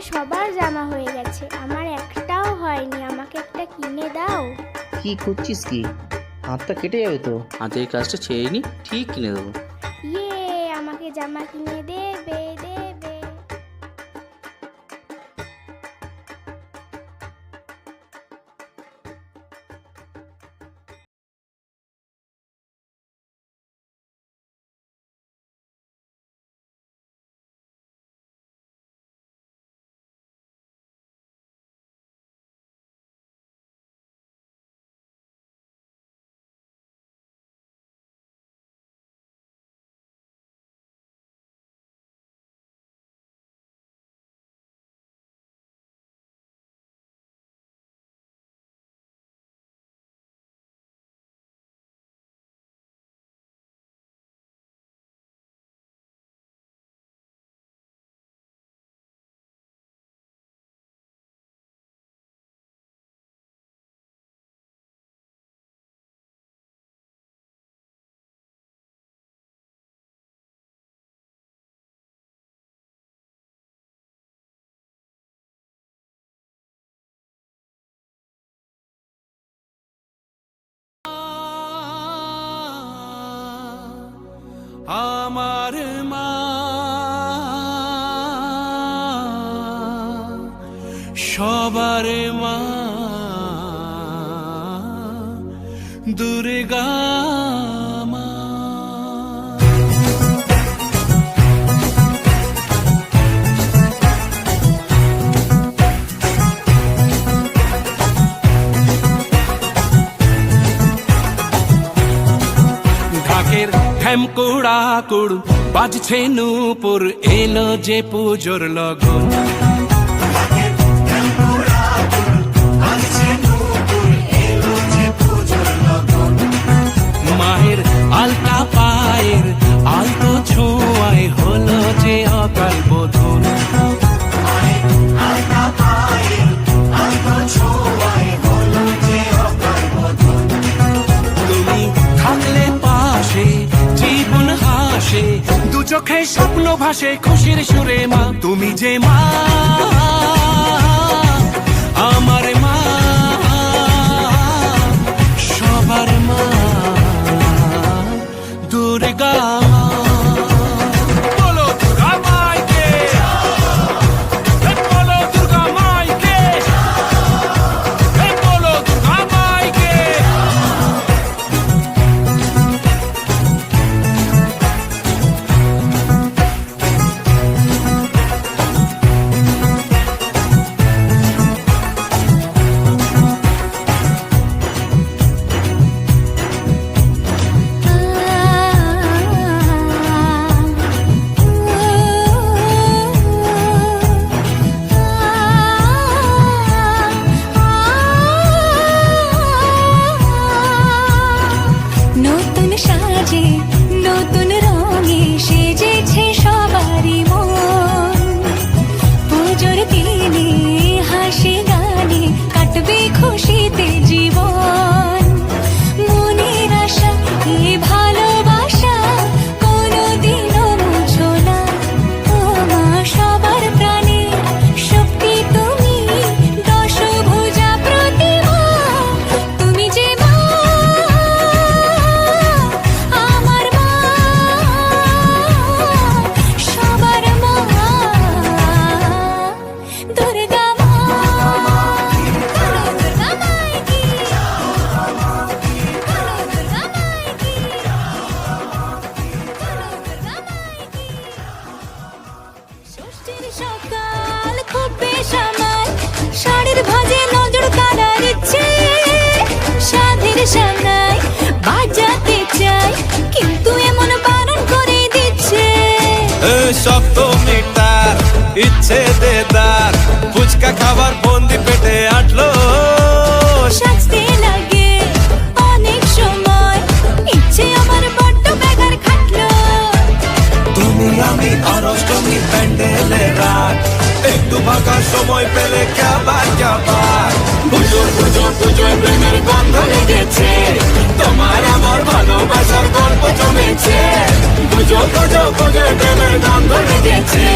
সবার জামা হয়ে গেছে, আমার একটাও হয়নি। আমাকে একটা কিনে দাও। কি করছিস কি? হাতটা কেটে যাবে তো। হাতের কাজটা ছেড়ে নি, ঠিক কিনে দেবো। ইয়ে, আমাকে জামা কিনে দেবে দেবে। আমার মা সবার মা, দুর্গা মা। ঢাকের ঢ্যামকুড়া কুড় বাজছে নূপুর, এলো যে পুজোর লগন। মায়ের আলতা পায়ের আলতো ছোঁয়ায় হলো যে অকাল বোধন। তুমি থাকলে পাশে জীবন হাসে, দু চোখে স্বপ্ন ভাসে খুশির সুরে মা। তুমি যে মা, আমার মা, সবার মা, দুর্গা মা। বলো দুর্গা মাইকে, বলো দুর্গা মাইকে, বলো দুর্গা মাইকে। নতুন সাজে নতুন রঙে সেজেছে সবারই মন। পুজোর দিনে হাসি গানে কাটবে খুশিতে জীবন। মনের আশা এ ভালোবাসা কোনোদিনও মুছো না। ও মা সবার প্রাণে শক্তি তুমি, দশভুজা প্রতিমা। তুমি যে মা, আমার মা, সবার মা, দুর্গা মা। দুর্গা মাইকি, দুর্গা মাইকি, দুর্গা মাইকি। ষষ্ঠীর সকাল খুব বেসামাল, শাড়ির ভাঁজে নজর কাড়ার ইচ্ছে। সাধের সামনায় বাজাতে চাই, কিন্তু এমন বারণ করে দিচ্ছে। সপ্তমীটার ইচ্ছে দেদার, ফুচকা খাবার বন্দি পেটে আটলো। সাজতে লাগে অনেক সময়, ইচ্ছে আমার বড্ড বেগার খাটলো। তুমি আমি আর অষ্টমী প্যান্ডেলে রাত, একটু ফাঁকা সময় পেলে কাবার কাবার। পুজো পুজো পুজো প্রেমের গন্ধ লেগেছে, তোমার আমার ভালোবাসার গল্প জমেছে। পুজো পুজো পুজো প্রেমের গন্ধ লেগেছে।